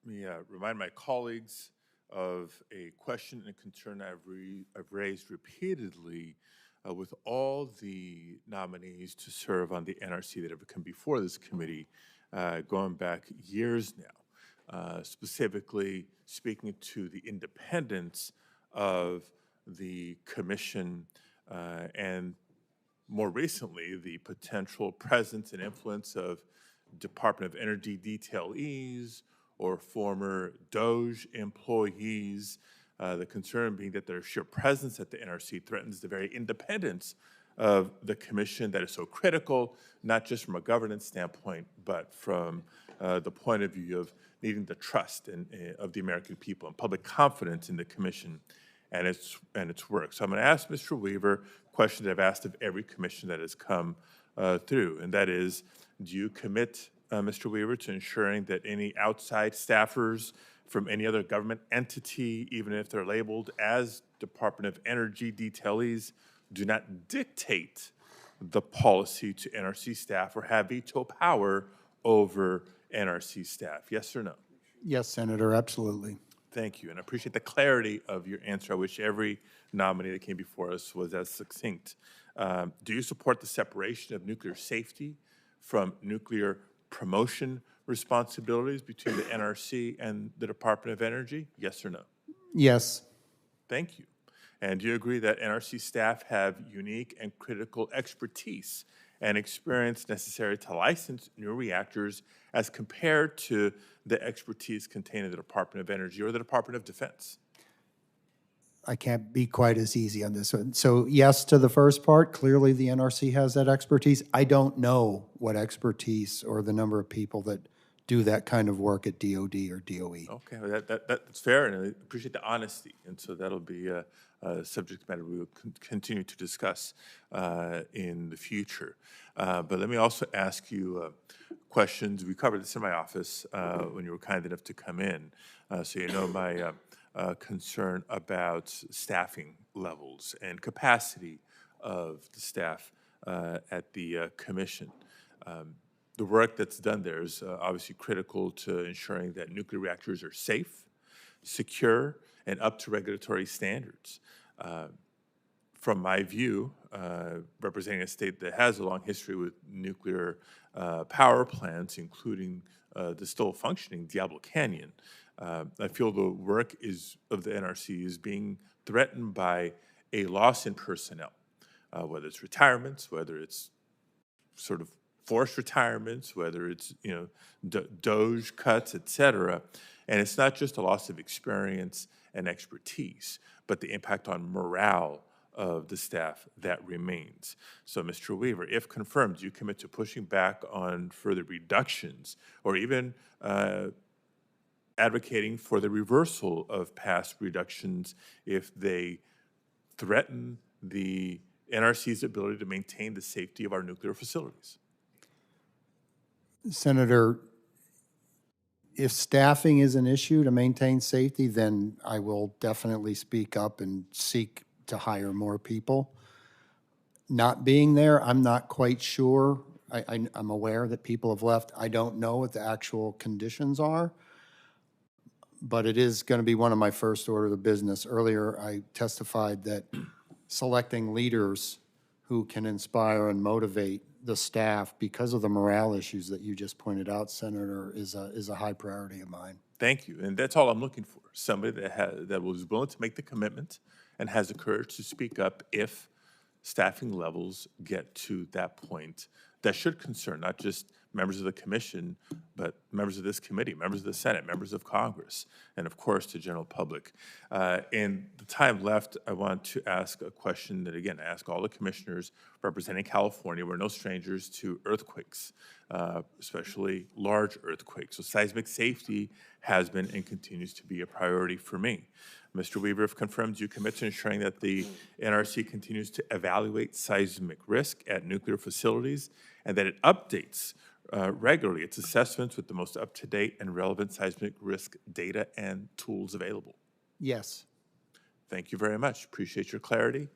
Let me remind my colleagues of a question and concern I've raised repeatedly with all the nominees to serve on the NRC that have come before this committee, going back years now, specifically speaking to the independence of the commission and more recently, the potential presence and influence of Department of Energy detailees or former DOGE employees. The concern being that their sheer presence at the NRC threatens the very independence of the commission that is so critical, not just from a governance standpoint, but from the point of view of needing the trust of the American people and public confidence in the commission and its work. So I'm going to ask Mr. Weaver a question that I've asked of every commission that has come through, and that is, do you commit, Mr. Weaver, to ensuring that any outside staffers from any other government entity, even if they're labeled as Department of Energy detailees, do not dictate the policy to NRC staff or have veto power over NRC staff? Yes or no? Yes, Senator, absolutely. Thank you, and I appreciate the clarity of your answer. I wish every nominee that came before us was as succinct. Do you support the separation of nuclear safety from nuclear promotion responsibilities between the NRC and the Department of Energy? Yes or no? Yes. Thank you. And do you agree that NRC staff have unique and critical expertise and experience necessary to license new reactors as compared to the expertise contained in the Department of Energy or the Department of Defense? I can't be quite as easy on this one. So yes to the first part. Clearly, the NRC has that expertise. I don't know what expertise or the number of people that do that kind of work at DOD or DOE. Okay, well, that's fair, and I appreciate the honesty. And so that'll be a subject matter we will continue to discuss in the future. But let me also ask you questions. We covered this in my office when you were kind enough to come in, so you know my concern about staffing levels and capacity of the staff at the commission. The work that's done there is obviously critical to ensuring that nuclear reactors are safe, secure, and up to regulatory standards. From my view, representing a state that has a long history with nuclear power plants, including the still functioning Diablo Canyon, I feel the work of the NRC is being threatened by a loss in personnel, whether it's retirements, whether it's sort of forced retirements, whether it's DOGE cuts, et cetera. And it's not just a loss of experience and expertise, but the impact on morale of the staff that remains. So, Mr. Weaver, if confirmed, do you commit to pushing back on further reductions or even advocating for the reversal of past reductions if they threaten the NRC's ability to maintain the safety of our nuclear facilities? Senator, if staffing is an issue to maintain safety, then I will definitely speak up and seek to hire more people. Not being there, I'm not quite sure. I'm aware that people have left. I don't know what the actual conditions are, but it is going to be one of my first order of business. Earlier, I testified that selecting leaders who can inspire and motivate the staff because of the morale issues that you just pointed out, Senator, is a high priority of mine. Thank you, and that's all I'm looking for, somebody that was willing to make the commitment and has the courage to speak up if staffing levels get to that point. That should concern not just members of the commission, but members of this committee, members of the Senate, members of Congress, and of course the general public. In the time left, I want to ask a question that, again, I ask all the commissioners representing California. We're no strangers to earthquakes, especially large earthquakes. So seismic safety has been and continues to be a priority for me. Mr. Weaver, if confirmed, do you commit to ensuring that the NRC continues to evaluate seismic risk at nuclear facilities and that it updates regularly its assessments with the most up-to-date and relevant seismic risk data and tools available? Yes. Thank you very much. Appreciate your clarity.